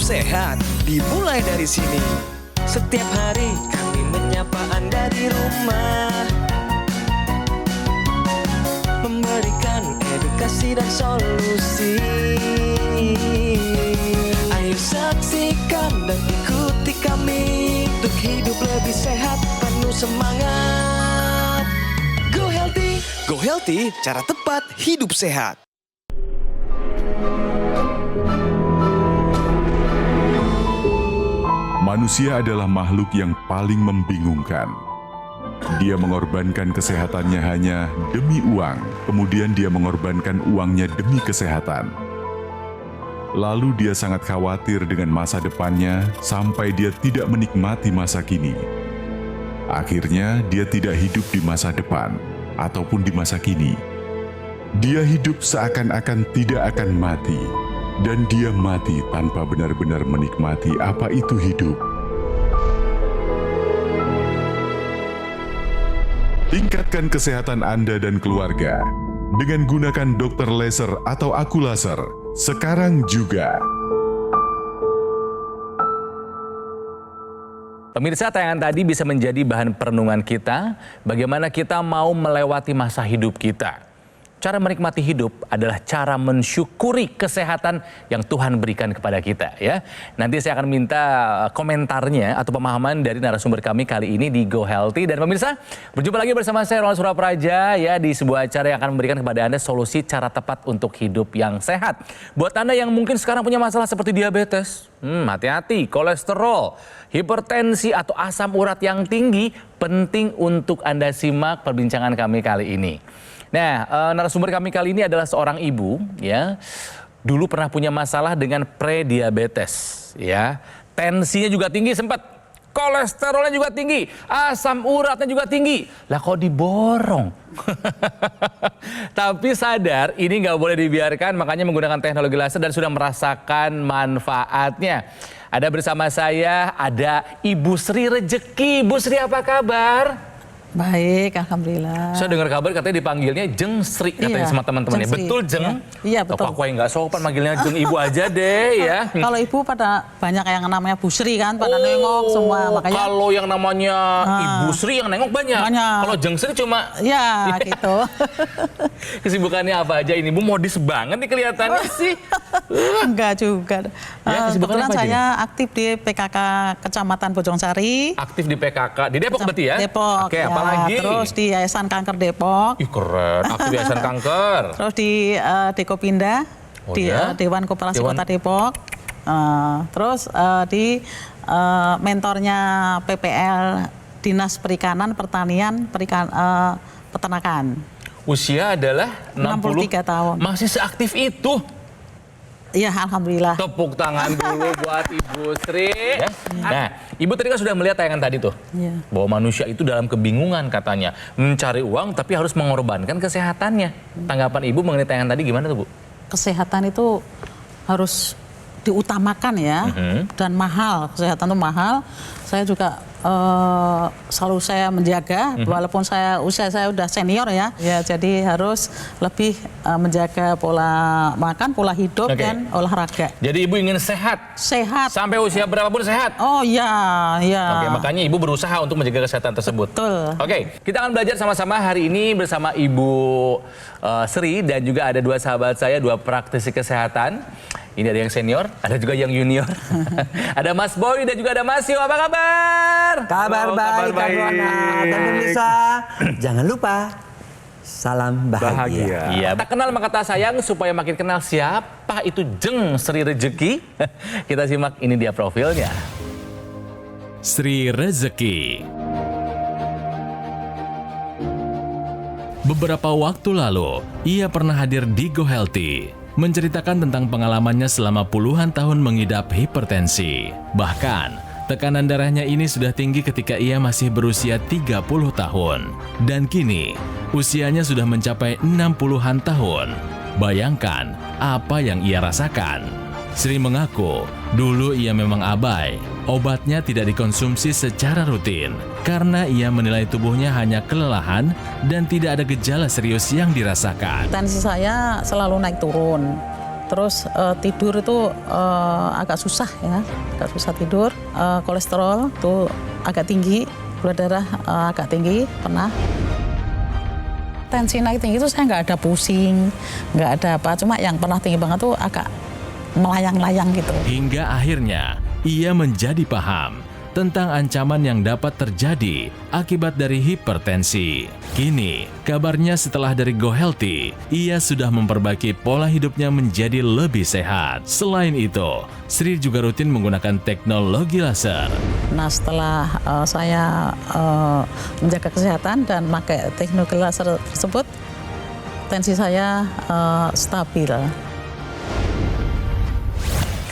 sehat dimulai dari sini. Setiap hari kami menyapa Anda di rumah, memberikan edukasi dan solusi. Ayo saksikan dan ikuti kami untuk hidup lebih sehat, penuh semangat. Go Healthy, cara tepat hidup sehat. Manusia adalah makhluk yang paling membingungkan. Dia mengorbankan kesehatannya hanya demi uang, kemudian dia mengorbankan uangnya demi kesehatan. Lalu dia sangat khawatir dengan masa depannya sampai dia tidak menikmati masa kini. Akhirnya dia tidak hidup di masa depan ataupun di masa kini. Dia hidup seakan-akan tidak akan mati, dan dia mati tanpa benar-benar menikmati apa itu hidup. Tingkatkan kesehatan Anda dan keluarga dengan gunakan Dr. Laser atau Aku Laser sekarang juga. Pemirsa, tayangan tadi bisa menjadi bahan perenungan kita, bagaimana kita mau melewati masa hidup kita. Cara menikmati hidup adalah cara mensyukuri kesehatan yang Tuhan berikan kepada kita, ya. Nanti saya akan minta komentarnya atau pemahaman dari narasumber kami kali ini di Go Healthy. Dan pemirsa, berjumpa lagi bersama saya Ronald Surapraja, ya, di sebuah acara yang akan memberikan kepada Anda solusi cara tepat untuk hidup yang sehat. Buat Anda yang mungkin sekarang punya masalah seperti diabetes, hati-hati, kolesterol, hipertensi atau asam urat yang tinggi, penting untuk Anda simak perbincangan kami kali ini. Nah, narasumber kami kali ini adalah seorang ibu, ya. Dulu pernah punya masalah dengan prediabetes, ya. Tensinya juga tinggi sempat, kolesterolnya juga tinggi, asam uratnya juga tinggi. Lah kok diborong? Tapi sadar ini nggak boleh dibiarkan, makanya menggunakan teknologi laser dan sudah merasakan manfaatnya. Ada bersama saya, ada Ibu Sri Rejeki. Bu Sri, apa kabar? Baik, alhamdulillah. Saya dengar kabar katanya dipanggilnya Jeng Sri katanya sama teman-temannya. Betul, Jeng? Iya, betul. Aku yang nggak sopan manggilnya Jeng, Ibu aja deh, ya. Kalau ibu pada banyak yang namanya Bu Sri kan, pada nengok semua, makanya. Kalau yang namanya Ibu Sri yang nengok banyak. Kalau Jeng Sri cuma. Ya, gitu. Kesibukannya apa aja ini, Bu? Modis banget nih kelihatannya sih. Enggak juga. Kebetulan saya aktif di PKK Kecamatan Bojongsari. Aktif di PKK di Depok berarti ya? Depok. Oke, ya. apalagi? Terus di Yayasan Kanker Depok. Ih, keren. Aktif Yayasan Kanker. Terus di Dekopinda, Dewan Koperasi Kota Depok. Terus di mentornya PPL Dinas Perikanan, Pertanian, Peternakan. Usia adalah 63 tahun. Masih seaktif itu. Iya, alhamdulillah. Tepuk tangan dulu buat Ibu Sri. Ya. Nah, Ibu tadi kan sudah melihat tayangan tadi tuh. Ya. Bahwa manusia itu dalam kebingungan katanya. Mencari uang tapi harus mengorbankan kesehatannya. Tanggapan Ibu mengenai tayangan tadi gimana tuh, Bu? Kesehatan itu harus diutamakan ya. Dan mahal. Kesehatan itu mahal. Saya juga selalu saya menjaga, walaupun usia saya udah senior ya, jadi harus lebih menjaga pola makan, pola hidup dan olahraga. Jadi Ibu ingin sehat? Sehat. Sampai usia berapapun sehat? Oh iya, iya. Oke, makanya Ibu berusaha untuk menjaga kesehatan tersebut. Betul. Oke, kita akan belajar sama-sama hari ini bersama Ibu Sri dan juga ada dua sahabat saya, dua praktisi kesehatan. Ini ada yang senior, ada juga yang junior. Ada Mas Boy dan juga ada Mas Yo. Apa kabar? Kabar baik, Kak Ronald. Dan pemirsa, jangan lupa salam bahagia. Iya, tak kenal maka tak sayang, supaya makin kenal siapa itu Jeng Sri Rejeki. Kita simak, ini dia profilnya. Sri Rejeki. Beberapa waktu lalu, ia pernah hadir di Go Healthy, menceritakan tentang pengalamannya selama puluhan tahun mengidap hipertensi. Bahkan, tekanan darahnya ini sudah tinggi ketika ia masih berusia 30 tahun. Dan kini, usianya sudah mencapai 60-an tahun. Bayangkan apa yang ia rasakan. Sri mengaku, dulu ia memang abai. Obatnya tidak dikonsumsi secara rutin karena ia menilai tubuhnya hanya kelelahan dan tidak ada gejala serius yang dirasakan. Tensi saya selalu naik turun. Terus tidur itu agak susah ya, agak susah tidur. Kolesterol itu agak tinggi, gula darah agak tinggi, pernah. Tensi naik tinggi itu saya nggak ada pusing, nggak ada apa, cuma yang pernah tinggi banget tuh agak melayang-layang gitu. Hingga akhirnya ia menjadi paham tentang ancaman yang dapat terjadi akibat dari hipertensi. Kini, kabarnya setelah dari Go Healthy, ia sudah memperbaiki pola hidupnya menjadi lebih sehat. Selain itu, Sri juga rutin menggunakan teknologi laser. Nah, setelah saya menjaga kesehatan dan pakai teknologi laser tersebut, tensi saya stabil.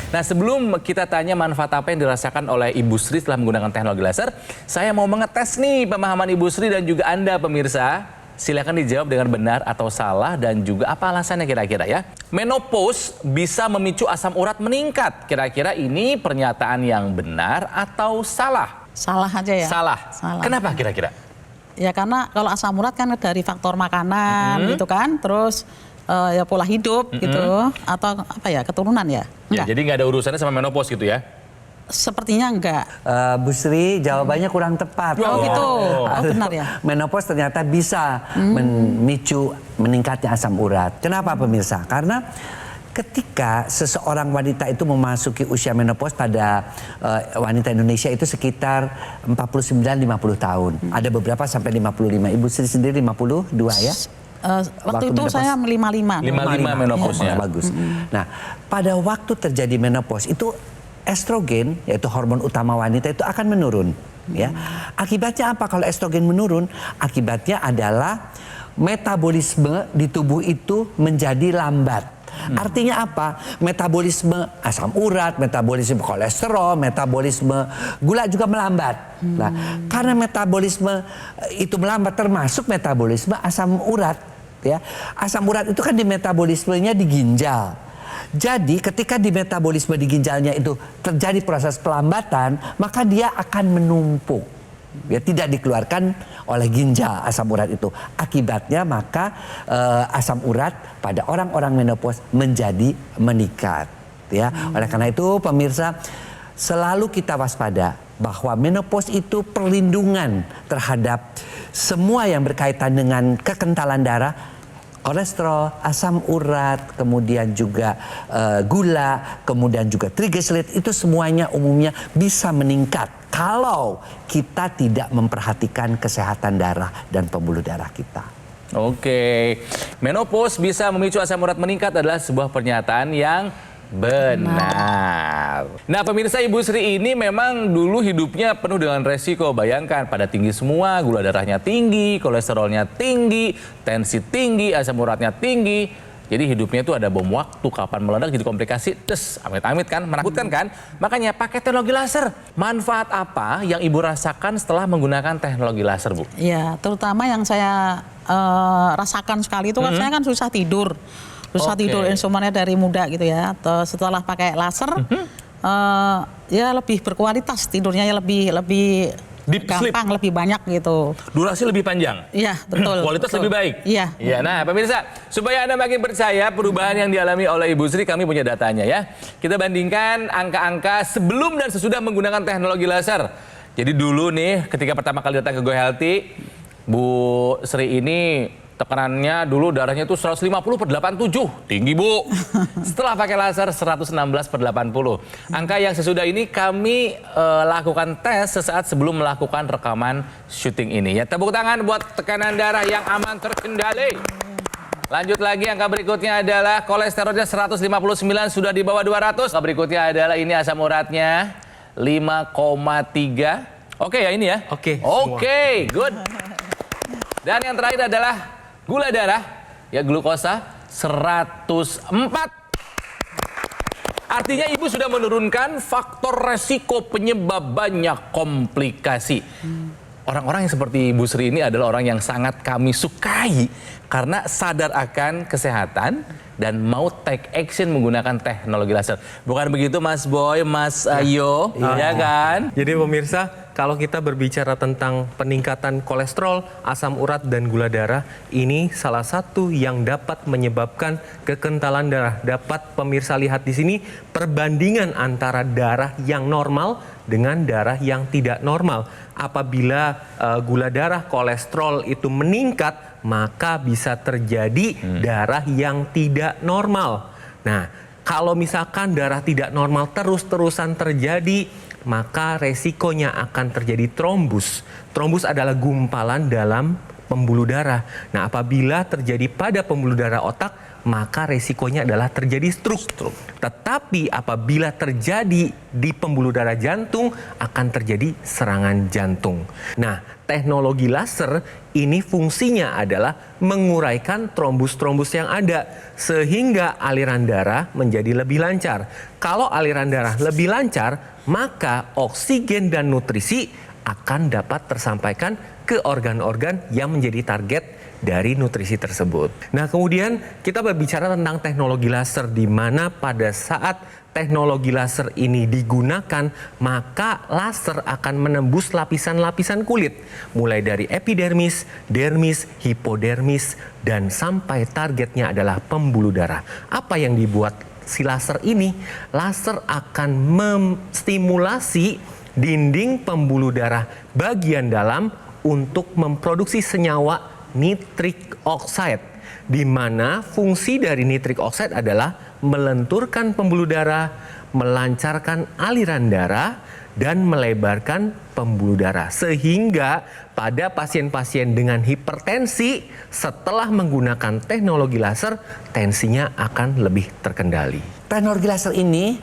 Nah, sebelum kita tanya manfaat apa yang dirasakan oleh Ibu Sri setelah menggunakan teknologi laser, saya mau mengetes nih pemahaman Ibu Sri dan juga Anda pemirsa. Silakan dijawab dengan benar atau salah dan juga apa alasannya kira-kira ya. Menopause bisa memicu asam urat meningkat. Kira-kira ini pernyataan yang benar atau salah? Salah aja ya? Salah. Salah. Kenapa kira-kira? Ya karena kalau asam urat kan dari faktor makanan gitu kan, terus ya pola hidup gitu, atau apa ya, keturunan ya? Ya, jadi nggak ada urusannya sama menopause gitu ya? Sepertinya enggak. Bu Sri, jawabannya kurang tepat. Oh gitu, oh benar ya? Menopause ternyata bisa memicu meningkatnya asam urat. Kenapa pemirsa? Karena ketika seseorang wanita itu memasuki usia menopause pada wanita Indonesia itu sekitar 49-50 tahun. Ada beberapa sampai 55. Ibu Sri sendiri 52 ya? Waktu itu saya 55. 55 menopause-nya. Bagus. Nah, pada waktu terjadi menopause itu estrogen, yaitu hormon utama wanita itu akan menurun. Ya. Akibatnya apa kalau estrogen menurun? Akibatnya adalah metabolisme di tubuh itu menjadi lambat. Artinya apa? Metabolisme asam urat, metabolisme kolesterol, metabolisme gula juga melambat. Nah, karena metabolisme itu melambat termasuk metabolisme asam urat. Ya. Asam urat itu kan di metabolismenya di ginjal. Jadi ketika di metabolisme di ginjalnya itu terjadi proses pelambatan, maka dia akan menumpuk. Ya, tidak dikeluarkan oleh ginjal asam urat itu. Akibatnya maka asam urat pada orang-orang menopause menjadi meningkat. Ya, oleh karena itu pemirsa selalu kita waspada bahwa menopause itu perlindungan terhadap semua yang berkaitan dengan kekentalan darah, kolesterol, asam urat, kemudian juga gula, kemudian juga triglycerid, itu semuanya umumnya bisa meningkat kalau kita tidak memperhatikan kesehatan darah dan pembuluh darah kita. Oke, menopause bisa memicu asam urat meningkat adalah sebuah pernyataan yang benar. Nah, pemirsa, Ibu Sri ini memang dulu hidupnya penuh dengan resiko. Bayangkan, pada tinggi semua, gula darahnya tinggi, kolesterolnya tinggi, tensi tinggi, asam uratnya tinggi. Jadi hidupnya itu ada bom waktu, kapan meledak jadi komplikasi, amit-amit kan, menakutkan kan? Makanya pakai teknologi laser. Manfaat apa yang Ibu rasakan setelah menggunakan teknologi laser, Bu? Ya, terutama yang saya rasakan sekali itu kan saya kan susah tidur. Susah tidur, insomnia dari muda gitu ya. Setelah pakai laser, ya lebih berkualitas tidurnya, ya lebih Deep gampang, lebih banyak gitu. Durasi lebih panjang. Iya, betul. Kualitas betul. lebih baik. Iya. Ya, nah pemirsa, supaya Anda makin percaya perubahan yang dialami oleh Ibu Sri, kami punya datanya ya. Kita bandingkan angka-angka sebelum dan sesudah menggunakan teknologi laser. Jadi dulu nih, ketika pertama kali datang ke Go Healthy, Bu Sri ini tekanannya dulu darahnya itu 150/87, tinggi Bu. Setelah pakai laser 116/80. Angka yang sesudah ini kami lakukan tes sesaat sebelum melakukan rekaman syuting ini. Ya, tepuk tangan buat tekanan darah yang aman terkendali. Lanjut lagi, angka berikutnya adalah kolesterolnya 159 sudah di bawah 200. Angka berikutnya adalah ini asam uratnya 5,3. Oke ya ini ya? Oke, Oke, good. Dan yang terakhir adalah gula darah, ya glukosa 104. Artinya Ibu sudah menurunkan faktor resiko penyebab banyak komplikasi. Orang-orang yang seperti Bu Sri ini adalah orang yang sangat kami sukai karena sadar akan kesehatan dan mau take action menggunakan teknologi laser. Bukan begitu Mas Boy, Mas Yo, ya kan? Jadi pemirsa, kalau kita berbicara tentang peningkatan kolesterol, asam urat, dan gula darah, ini salah satu yang dapat menyebabkan kekentalan darah. Dapat pemirsa lihat di sini perbandingan antara darah yang normal dengan darah yang tidak normal. Apabila gula darah, kolesterol itu meningkat, maka bisa terjadi darah yang tidak normal. Nah, kalau misalkan darah tidak normal terus-terusan terjadi, maka resikonya akan terjadi trombus. Trombus adalah gumpalan dalam pembuluh darah. Nah, apabila terjadi pada pembuluh darah otak, maka resikonya adalah terjadi stroke. Tetapi apabila terjadi di pembuluh darah jantung, akan terjadi serangan jantung. Nah, teknologi laser ini fungsinya adalah menguraikan trombus-trombus yang ada, sehingga aliran darah menjadi lebih lancar. Kalau aliran darah lebih lancar, maka oksigen dan nutrisi akan dapat tersampaikan ke organ-organ yang menjadi target dari nutrisi tersebut. Nah, kemudian kita berbicara tentang teknologi laser, di mana pada saat teknologi laser ini digunakan, maka laser akan menembus lapisan-lapisan kulit, mulai dari epidermis, dermis, hipodermis, dan sampai targetnya adalah pembuluh darah. Apa yang dibuat si laser ini? Laser akan menstimulasi dinding pembuluh darah bagian dalam untuk memproduksi senyawa nitric oxide, di mana fungsi dari nitric oxide adalah melenturkan pembuluh darah, melancarkan aliran darah, dan melebarkan pembuluh darah. Sehingga pada pasien-pasien dengan hipertensi, setelah menggunakan teknologi laser, tensinya akan lebih terkendali. Teknologi laser ini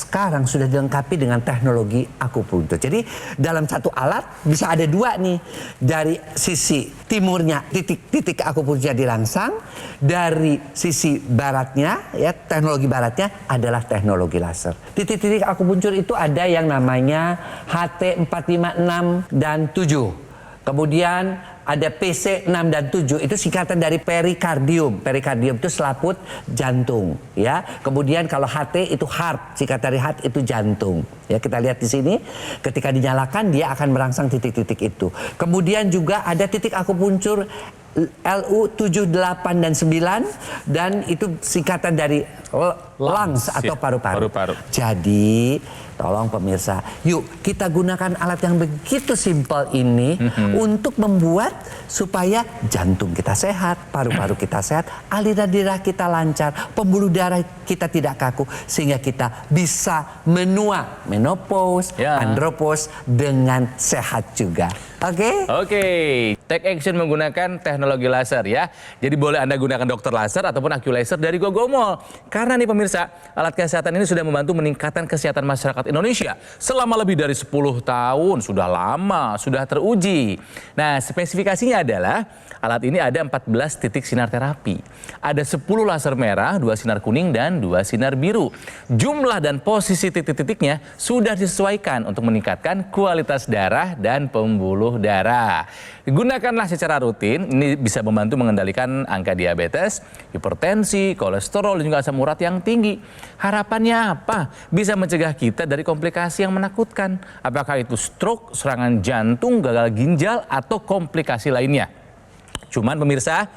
sekarang sudah dilengkapi dengan teknologi akupuntur. Jadi dalam satu alat bisa ada dua nih. Dari sisi timurnya titik akupunturnya dirangsang, dari sisi baratnya ya teknologi baratnya adalah teknologi laser. Titik-titik akupuntur itu ada yang namanya HT 456 dan 7. Kemudian ada PC 6 dan 7, itu singkatan dari perikardium. Perikardium itu selaput jantung, ya. Kemudian kalau HT itu heart, singkatan dari heart itu jantung. Ya, kita lihat di sini, ketika dinyalakan dia akan merangsang titik-titik itu. Kemudian juga ada titik akupunktur LU 7, 8 dan 9, dan itu singkatan dari lungs atau paru-paru. Jadi tolong pemirsa, yuk kita gunakan alat yang begitu simpel ini untuk membuat supaya jantung kita sehat, paru-paru kita sehat, aliran darah kita lancar, pembuluh darah kita tidak kaku, sehingga kita bisa menua, menopause, andropause dengan sehat juga. Oke? Take action menggunakan teknologi laser ya. Jadi boleh Anda gunakan dokter laser ataupun AccuLaser dari Gogomall. Karena nih pemirsa, alat kesehatan ini sudah membantu meningkatkan kesehatan masyarakat Indonesia selama lebih dari 10 tahun. Sudah lama, sudah teruji. Nah, spesifikasinya adalah alat ini ada 14 titik sinar terapi. Ada 10 laser merah, 2 sinar kuning, dan 2 sinar biru. Jumlah dan posisi titik-titiknya sudah disesuaikan untuk meningkatkan kualitas darah dan pembuluh darah. Gunakanlah secara rutin, ini bisa membantu mengendalikan angka diabetes, hipertensi, kolesterol, dan juga asam urat yang tinggi. Harapannya apa? Bisa mencegah kita dari komplikasi yang menakutkan. Apakah itu stroke, serangan jantung, gagal ginjal, atau komplikasi lainnya. Cuman pemirsa,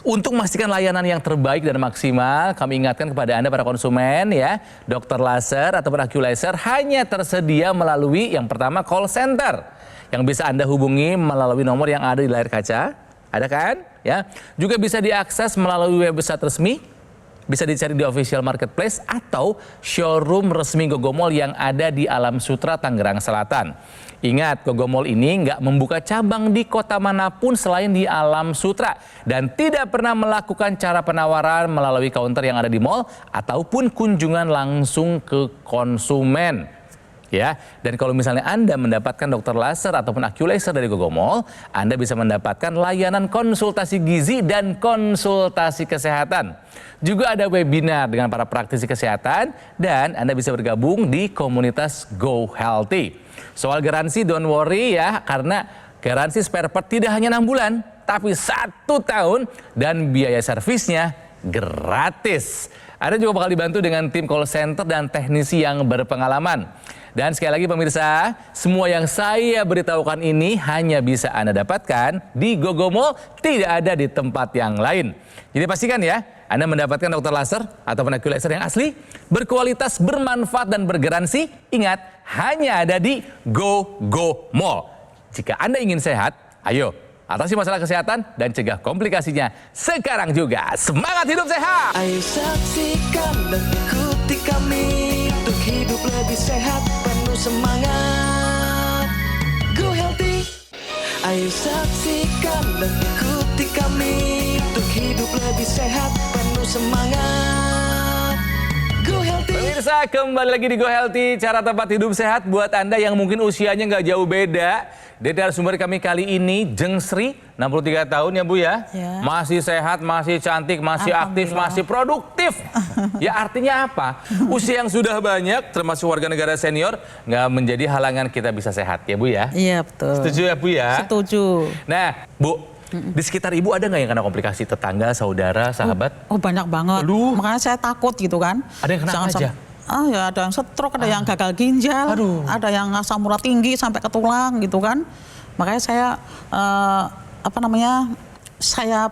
untuk memastikan layanan yang terbaik dan maksimal, kami ingatkan kepada Anda para konsumen ya, dokter laser ataupun AccuLaser hanya tersedia melalui yang pertama call center yang bisa Anda hubungi melalui nomor yang ada di layar kaca. Ada kan? Ya. Juga bisa diakses melalui website resmi, bisa dicari di official marketplace atau showroom resmi Gogomall yang ada di Alam Sutra, Tangerang Selatan. Ingat, Gogomall ini nggak membuka cabang di kota manapun selain di Alam Sutra dan tidak pernah melakukan cara penawaran melalui counter yang ada di mall ataupun kunjungan langsung ke konsumen. Ya, dan kalau misalnya Anda mendapatkan dokter laser ataupun Aculaser dari Gogomall, Anda bisa mendapatkan layanan konsultasi gizi dan konsultasi kesehatan. Juga ada webinar dengan para praktisi kesehatan dan Anda bisa bergabung di komunitas Go Healthy. Soal garansi don't worry ya, karena garansi spare part tidak hanya 6 bulan, tapi 1 tahun dan biaya servisnya gratis. Anda juga bakal dibantu dengan tim call center dan teknisi yang berpengalaman. Dan sekali lagi pemirsa, semua yang saya beritahukan ini hanya bisa Anda dapatkan di Gogomall, tidak ada di tempat yang lain. Jadi pastikan ya, Anda mendapatkan dokter laser ataupun Aculaser yang asli, berkualitas, bermanfaat, dan bergaransi. Ingat, hanya ada di Gogomall. Jika Anda ingin sehat, ayo atasi masalah kesehatan dan cegah komplikasinya sekarang juga. Semangat hidup sehat! Ayo saksikan dan ikuti kami untuk hidup lebih sehat, penuh semangat. Go Healthy. Ayo saksikan dan ikuti kami untuk hidup lebih sehat, penuh semangat. Go Healthy. Pemirsa, kembali lagi di Go Healthy, cara tempat hidup sehat buat Anda yang mungkin usianya nggak jauh beda. Dari narasumber kami kali ini, Jeng Sri, 63 tahun ya Bu ya. Ya. Masih sehat, masih cantik, masih aktif, masih produktif. Ya artinya apa? Usia yang sudah banyak, termasuk warga negara senior, nggak menjadi halangan kita bisa sehat ya Bu ya. Iya betul. Setuju ya Bu ya? Setuju. Nah Bu, di sekitar Ibu ada nggak yang kena komplikasi tetangga, saudara, sahabat? Oh banyak banget. Aduh. Makanya saya takut gitu kan. Ada yang kena apa aja? Ya ada yang stroke, ada yang gagal ginjal, ada yang asam urat tinggi sampai ke tulang gitu kan. Makanya saya saya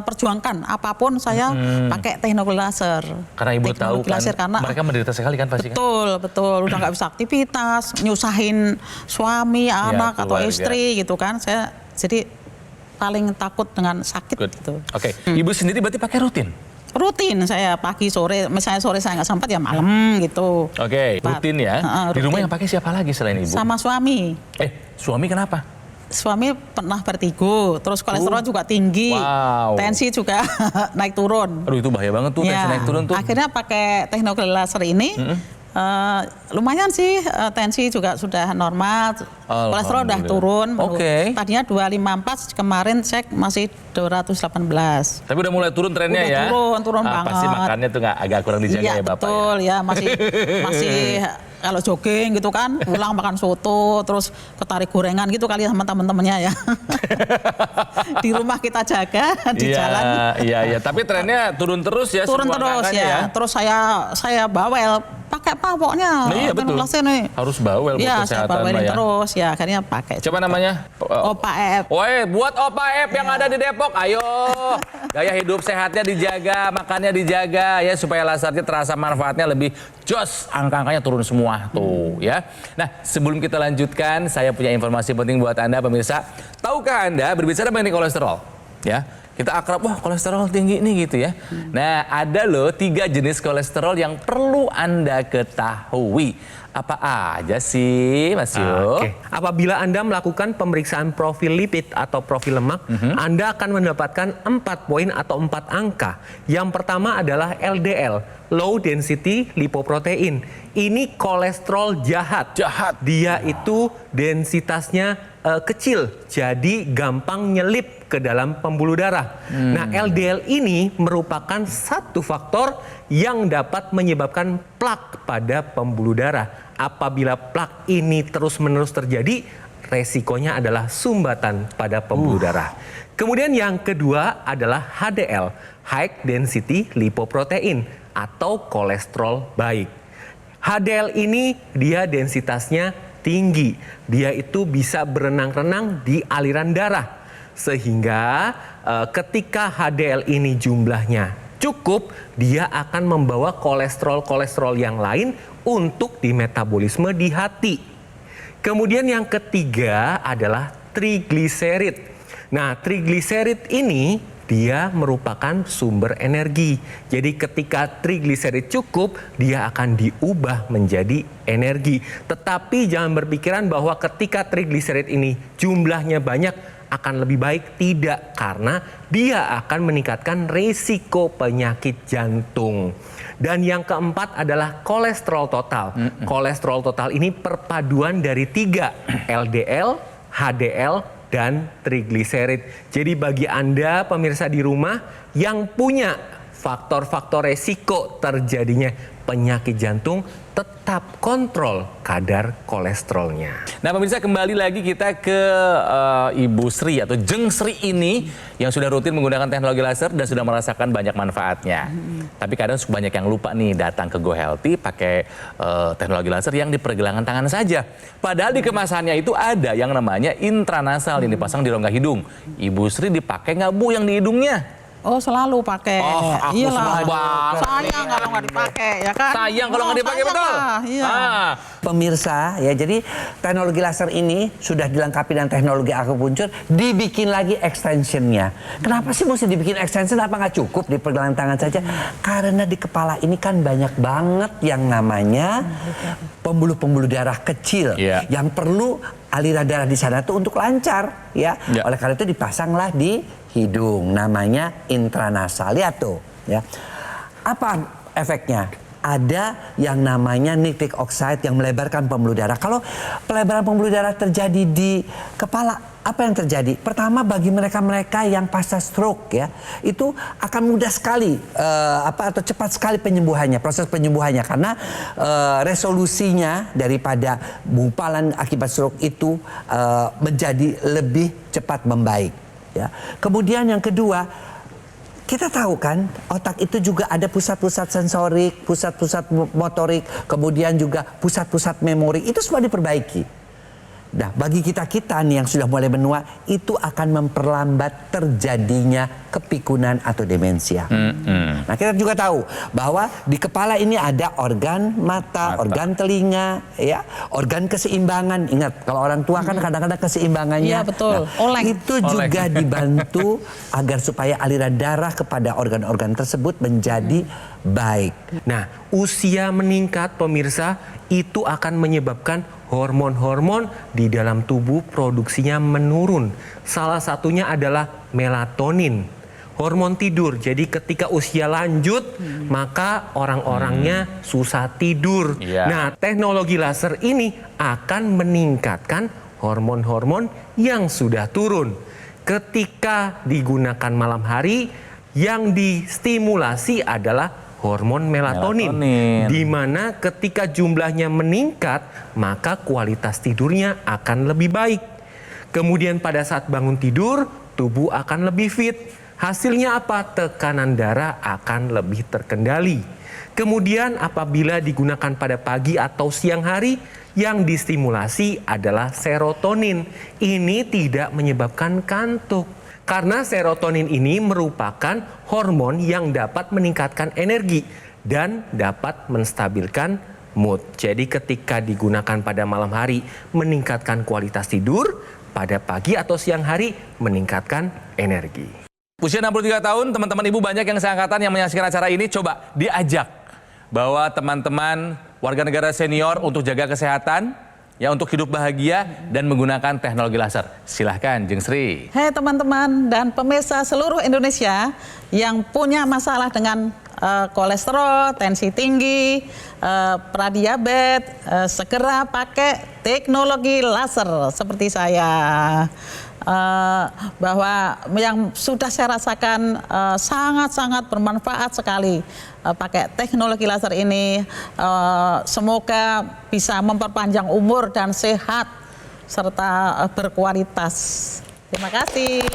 perjuangkan apapun saya pakai teknologi laser. Karena Ibu tahu kan, karena mereka menderita sekali kan pasti kan? Betul, udah nggak bisa aktivitas, nyusahin suami, anak atau keluarga. istri gitu kan. Saya jadi paling takut dengan sakit gitu. Oke. Ibu sendiri berarti pakai rutin? Rutin saya pagi sore, misalnya sore saya nggak sempat ya malam gitu. Oke, rutin ya. Di rumah yang pakai siapa lagi selain Ibu? Sama suami. Suami kenapa? Suami pernah vertigo, terus kolesterol juga tinggi, tensi juga naik turun. Aduh itu bahaya banget tuh tensi naik turun tuh. Akhirnya pakai teknologi laser ini, lumayan sih, tensi juga sudah normal, kolesterol udah turun. Tadinya 254, kemarin cek masih 218. Tapi udah mulai turun trennya udah ya? Turun banget. Pasti makannya tuh agak kurang dijaga ya Bapak betul, ya masih kalau jogging gitu kan, pulang makan soto, terus ketarik gorengan gitu kali sama teman-temannya ya. Di rumah kita jaga, di jalan. Iya. Tapi trennya turun terus ya? Turun terus ya. Terus saya bawel, pakai apa pokoknya? Iya betul. Harus bawel buat kesehatan saya bawelin ya. Terus ya, akhirnya pakai. Coba namanya? Opa Ep. Buat Opa Ep yang ada di Depok, ayo. Gaya hidup sehatnya dijaga, makannya dijaga ya supaya lasernya terasa manfaatnya lebih jos, angka-angkanya turun semua tuh ya. Nah, sebelum kita lanjutkan, saya punya informasi penting buat Anda pemirsa. Tahukah Anda berbicara mengenai kolesterol? Ya, kita akrab, wah kolesterol tinggi nih gitu ya. Nah, ada loh 3 jenis kolesterol yang perlu Anda ketahui. Apa aja sih, Mas Yo? Apabila Anda melakukan pemeriksaan profil lipid atau profil lemak, Anda akan mendapatkan 4 poin atau 4 angka. Yang pertama adalah LDL, Low Density Lipoprotein. Ini kolesterol jahat. Dia itu densitasnya kecil, jadi gampang nyelip ke dalam pembuluh darah. Nah, LDL ini merupakan satu faktor yang dapat menyebabkan plak pada pembuluh darah. Apabila plak ini terus-menerus terjadi, resikonya adalah sumbatan pada pembuluh darah. Kemudian yang kedua adalah HDL, High Density Lipoprotein, atau kolesterol baik. HDL ini dia densitasnya tinggi. Dia itu bisa berenang-renang di aliran darah. Sehingga ketika HDL ini jumlahnya cukup, dia akan membawa kolesterol-kolesterol yang lain untuk dimetabolisme di hati. Kemudian yang ketiga adalah trigliserid. Nah, trigliserid ini dia merupakan sumber energi. Jadi ketika trigliserid cukup, dia akan diubah menjadi energi. Tetapi jangan berpikiran bahwa ketika trigliserid ini jumlahnya banyak, akan lebih baik? Tidak, karena dia akan meningkatkan risiko penyakit jantung. Dan yang keempat adalah kolesterol total. Kolesterol total ini perpaduan dari 3, LDL, HDL, dan trigliserid. Jadi bagi Anda pemirsa di rumah yang punya faktor-faktor resiko terjadinya penyakit jantung, tetap kontrol kadar kolesterolnya. Nah pemirsa, kembali lagi kita ke Ibu Sri atau Jeng Sri ini yang sudah rutin menggunakan teknologi laser dan sudah merasakan banyak manfaatnya. Tapi kadang banyak yang lupa nih datang ke Go Healthy pakai teknologi laser yang di pergelangan tangan saja. Padahal di kemasannya itu ada yang namanya intranasal yang dipasang di rongga hidung. Ibu Sri dipakai nggak Bu yang di hidungnya? Oh selalu pakai. Oh, aku Iyalah. banget. Sayang kalau nggak dipakai, ya kan? Sayang kalau nggak dipakai, sayang betul. lah, iya. Pemirsa, ya jadi teknologi laser ini sudah dilengkapi dengan teknologi akupunktur, dibikin lagi extensionnya. Kenapa sih mesti dibikin extension? Apa nggak cukup di pergelangan tangan saja? Karena di kepala ini kan banyak banget yang namanya pembuluh-pembuluh darah kecil yang perlu aliran darah di sana tuh untuk lancar, ya. Oleh karena itu dipasanglah di hidung, namanya intranasal. Lihat tuh, ya. Apa efeknya? Ada yang namanya nitric oxide yang melebarkan pembuluh darah. Kalau pelebaran pembuluh darah terjadi di kepala, apa yang terjadi? Pertama, bagi mereka-mereka yang pasca stroke, ya, itu akan mudah sekali atau cepat sekali penyembuhannya, proses penyembuhannya, karena resolusinya daripada gumpalan akibat stroke itu menjadi lebih cepat membaik. Ya. Kemudian yang kedua, kita tahu kan otak itu juga ada pusat-pusat sensorik, pusat-pusat motorik, kemudian juga pusat-pusat memori, itu semua diperbaiki. Nah, bagi kita-kita nih yang sudah mulai menua, itu akan memperlambat terjadinya kepikunan atau demensia. Nah, kita juga tahu bahwa di kepala ini ada organ mata, organ telinga, ya, organ keseimbangan. Ingat, kalau orang tua kan kadang-kadang keseimbangannya. Iya, betul. Nah, itu juga dibantu agar supaya aliran darah kepada organ-organ tersebut menjadi baik. Nah, usia meningkat pemirsa itu akan menyebabkan hormon-hormon di dalam tubuh produksinya menurun. Salah satunya adalah melatonin, hormon tidur. Jadi ketika usia lanjut, maka orang-orangnya susah tidur. Nah, teknologi laser ini akan meningkatkan hormon-hormon yang sudah turun. Ketika digunakan malam hari, yang distimulasi adalah hormon melatonin. Di mana ketika jumlahnya meningkat, maka kualitas tidurnya akan lebih baik. Kemudian pada saat bangun tidur, tubuh akan lebih fit. Hasilnya apa? Tekanan darah akan lebih terkendali. Kemudian apabila digunakan pada pagi atau siang hari, yang distimulasi adalah serotonin. Ini tidak menyebabkan kantuk. Karena serotonin ini merupakan hormon yang dapat meningkatkan energi dan dapat menstabilkan mood. Jadi ketika digunakan pada malam hari meningkatkan kualitas tidur, pada pagi atau siang hari meningkatkan energi. Usia 63 tahun, teman-teman ibu banyak yang seangkatan yang menyaksikan acara ini, coba diajak bahwa teman-teman warga negara senior untuk jaga kesehatan, ya, untuk hidup bahagia dan menggunakan teknologi laser. Silahkan, Jeng Sri. Hai teman-teman dan pemirsa seluruh Indonesia yang punya masalah dengan kolesterol, tensi tinggi, pradiabetes, segera pakai teknologi laser seperti saya. Bahwa yang sudah saya rasakan sangat-sangat bermanfaat sekali pakai teknologi laser ini. Semoga bisa memperpanjang umur dan sehat serta berkualitas. Terima kasih.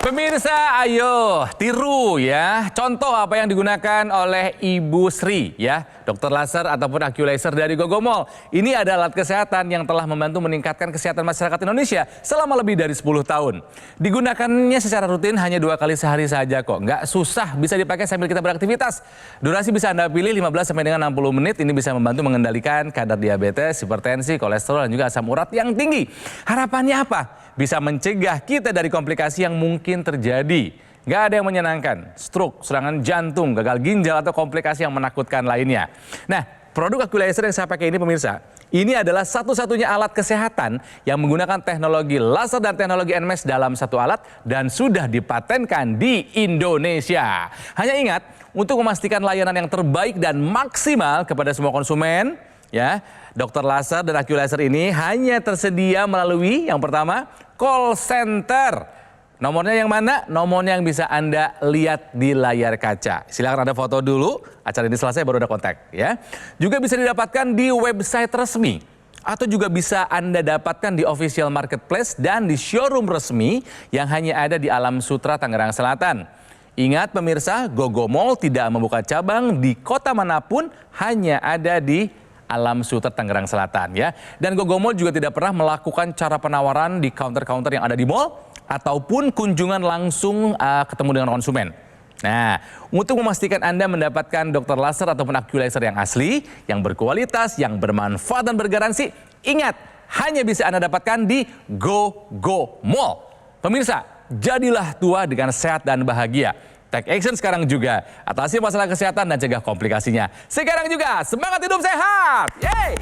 Pemirsa, ayo tiru ya contoh apa yang digunakan oleh Ibu Sri, ya, dokter laser ataupun AccuLaser dari Gogomol. Ini adalah alat kesehatan yang telah membantu meningkatkan kesehatan masyarakat Indonesia selama lebih dari 10 tahun. Digunakannya secara rutin hanya 2 kali sehari saja kok. Nggak susah, bisa dipakai sambil kita beraktivitas. Durasi bisa Anda pilih 15 sampai dengan 60 menit. Ini bisa membantu mengendalikan kadar diabetes, hipertensi, kolesterol, dan juga asam urat yang tinggi. Harapannya apa? Bisa mencegah kita dari komplikasi yang mungkin terjadi. Gak ada yang menyenangkan, stroke, serangan jantung, gagal ginjal, atau komplikasi yang menakutkan lainnya. Nah, produk Aquilizer yang saya pakai ini pemirsa, ini adalah satu-satunya alat kesehatan yang menggunakan teknologi laser dan teknologi NMS dalam satu alat dan sudah dipatenkan di Indonesia. Hanya ingat, untuk memastikan layanan yang terbaik dan maksimal kepada semua konsumen, ya, dokter laser dan Aquilizer ini hanya tersedia melalui yang pertama, call center. Nomornya yang mana? Nomornya yang bisa Anda lihat di layar kaca. Silakan Anda foto dulu, acara ini selesai baru ada kontak ya. Juga bisa didapatkan di website resmi atau juga bisa Anda dapatkan di official marketplace dan di showroom resmi yang hanya ada di Alam Sutra Tangerang Selatan. Ingat pemirsa, Gogo Mall tidak membuka cabang di kota manapun, hanya ada di Alam Sutra Tangerang Selatan ya. Dan Gogo Mall juga tidak pernah melakukan cara penawaran di counter-counter yang ada di mall ataupun kunjungan langsung ketemu dengan konsumen. Nah, untuk memastikan Anda mendapatkan dokter laser ataupun Aquilizer yang asli, yang berkualitas, yang bermanfaat dan bergaransi, ingat, hanya bisa Anda dapatkan di Gogo Mall. Pemirsa, jadilah tua dengan sehat dan bahagia. Take action sekarang juga. Atasi masalah kesehatan dan cegah komplikasinya. Sekarang juga, semangat hidup sehat! Yeay!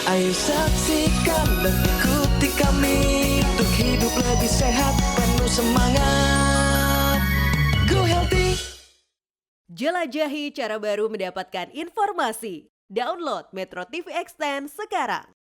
Ayo saksikan dan ikuti kami untuk hidup lebih sehat, penuh semangat. Go Healthy. Jelajahi cara baru mendapatkan informasi. Download Metro TV Extend sekarang.